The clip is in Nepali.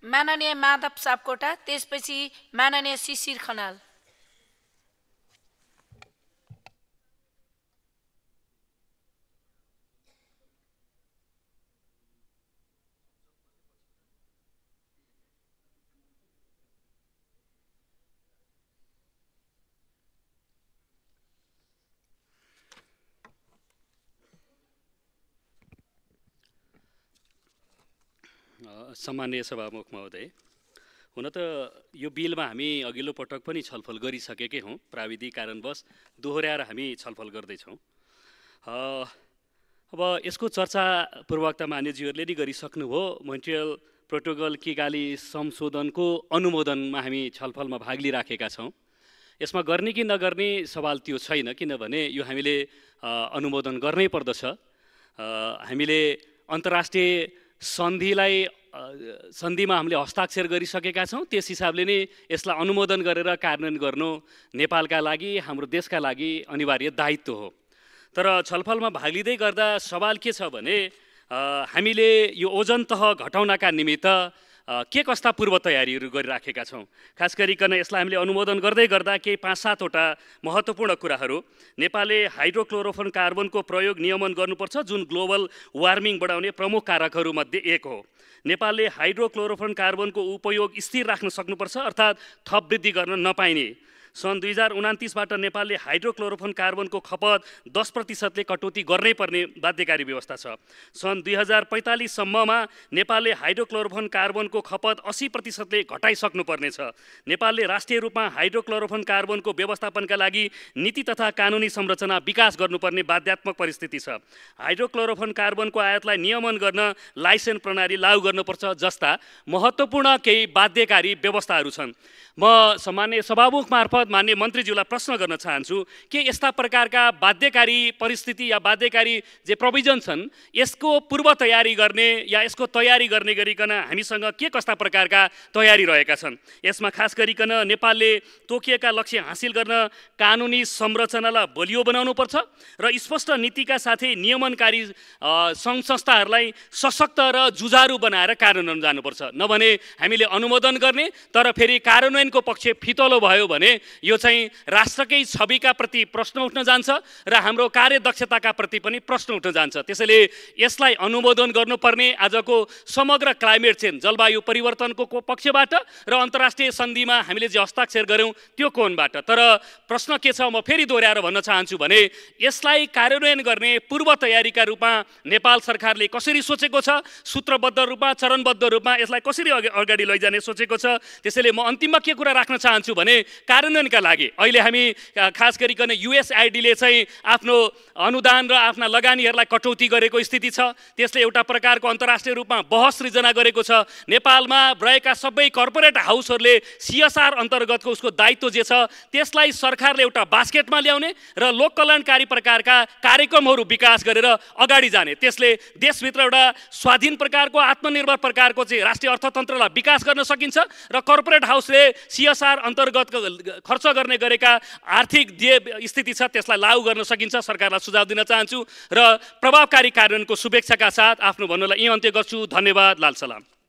माननीय माधव सापकोटा, त्यसपछि माननीय शिशिर खनाल। सम्माननीय सभामुख महोदय, हुन त यो बिलमा हामी अघिल्लो पटक पनि छलफल गरिसकेकै हौँ। प्राविधिक कारणवश दोहोऱ्याएर हामी छलफल गर्दैछौँ। अब यसको चर्चा पूर्ववक्ता मान्यज्यूहरूले नि गरिसक्नुभयो। मोन्ट्रियल प्रोटोकल किगाली संशोधनको अनुमोदनमा हामी छलफलमा भाग लिइराखेका छौँ। यसमा गर्ने कि नगर्ने सवाल त्यो छैन, किनभने यो हामीले अनुमोदन गर्नै पर्दछ। हामीले अन्तर्राष्ट्रिय सन्धिमा हामीले हस्ताक्षर गरिसकेका छौँ। त्यस हिसाबले नै यसलाई अनुमोदन गरेर कार्यान्वयन गर्नु नेपालका लागि, हाम्रो देशका लागि अनिवार्य दायित्व हो। तर छलफलमा भाग लिँदै गर्दा सवाल के छ भने हामीले यो ओजन तह घटाउनका निमित्त के कस्ता पूर्व तयारीहरू गरिराखेका छौँ। खास गरिकन यसलाई हामीले अनुमोदन गर्दै गर्दा केही 5-7 वटा महत्त्वपूर्ण कुराहरू। नेपालले हाइड्रोक्लोरोफोन कार्बनको प्रयोग नियमन गर्नुपर्छ, जुन ग्लोबल वार्मिङ बढाउने प्रमुख कारकहरूमध्ये एक हो। नेपालले हाइड्रोक्लोरोफोन कार्बनको उपयोग स्थिर राख्न सक्नुपर्छ, अर्थात् थप वृद्धि गर्न नपाइने। सन् 2029बाट नेपालले हाइड्रोक्लोरोफोन कार्बनको खपत 10%ले कटौती गर्नै पर्ने बाध्यकारी व्यवस्था छ। सन् 2045 सम्ममा नेपालले हाइड्रोक्लोरोफोन कार्बनको खपत 80%ले घटाइसक्नुपर्नेछ। नेपालले राष्ट्रिय रूपमा हाइड्रोक्लोरोफोन कार्बनको व्यवस्थापनका लागि नीति तथा कानुनी संरचना विकास गर्नुपर्ने बाध्यात्मक परिस्थिति छ। हाइड्रोक्लोरोफोन कार्बनको आयातलाई नियमन गर्न लाइसेन्स प्रणाली लागू गर्नुपर्छ जस्ता महत्त्वपूर्ण केही बाध्यकारी व्यवस्थाहरू छन्। म सम्माननीय सभामुख मार्फत मान्य मन्त्रीज्यूलाई प्रश्न गर्न चाहन्छु के यस्ता प्रकारका बाध्यकारी परिस्थिति या बाध्यकारी जे प्रोभिजन छन् यसको पूर्व तयारी गर्ने या यसको तयारी गर्ने गरिकन हामीसँग के कस्ता प्रकारका तयारी रहेका छन्। यसमा खास गरिकन नेपालले तोकिएका लक्ष्य हासिल गर्न कानुनी संरचनालाई बलियो बनाउनुपर्छ र स्पष्ट नीतिका साथै नियमनकारी सङ्घ संस्थाहरूलाई सशक्त र जुझारु बनाएर कार्यान्वयन जानुपर्छ। नभने हामीले अनुमोदन गर्ने तर फेरि कार्यान्वयनको पक्ष फितलो भयो भने यो चाहिँ राष्ट्रकै छविका प्रति प्रश्न उठ्न जान्छ र हाम्रो कार्यदक्षताका प्रति पनि प्रश्न उठ्न जान्छ। त्यसैले यसलाई अनुमोदन गर्नुपर्ने आजको समग्र क्लाइमेट चेन्ज जलवायु परिवर्तनको पक्षबाट र अन्तर्राष्ट्रिय सन्धिमा हामीले जे हस्ताक्षर गर्यौँ त्यो कोणबाट। तर प्रश्न के छ, म फेरि दोहोऱ्याएर भन्न चाहन्छु भने यसलाई कार्यान्वयन गर्ने पूर्व तयारीका रूपमा नेपाल सरकारले कसरी सोचेको छ, सूत्रबद्ध रूपमा चरणबद्ध रूपमा यसलाई कसरी अगाडि लैजाने सोचेको छ। त्यसैले म अन्तिममा के कुरा राख्न चाहन्छु भने कार्यान्वयनका लागि अहिले हामी खास गरिकन युएसआइडीले चाहिँ आफ्नो अनुदान र आफ्ना लगानीहरूलाई कटौती गरेको स्थिति छ। त्यसले एउटा प्रकारको अन्तर्राष्ट्रिय रूपमा बहस सृजना गरेको छ। नेपालमा रहेका सबै कर्पोरेट हाउसहरूले सीएसआर अन्तर्गतको उसको दायित्व जे छ त्यसलाई सरकारले एउटा बास्केटमा ल्याउने र लोक कल्याणकारी प्रकारका कार्यक्रमहरू विकास गरेर अगाडि जाने। त्यसले देशभित्र एउटा स्वाधीन प्रकारको आत्मनिर्भर प्रकारको चाहिँ राष्ट्रिय अर्थतन्त्रलाई विकास गर्न सकिन्छ र कर्पोरेट हाउसले सीएसआर अन्तर्गत खर्च गर्ने गरेका आर्थिक जे स्थिति छ त्यसलाई लागू गर्न सकिन्छ। सरकारलाई सुझाव दिन चाहन्छु र प्रभावकारी कार्यान्वयनको शुभेच्छाका साथ आफ्नो भन्नुलाई यही अन्त्य गर्छु। धन्यवाद। लाल सलाम।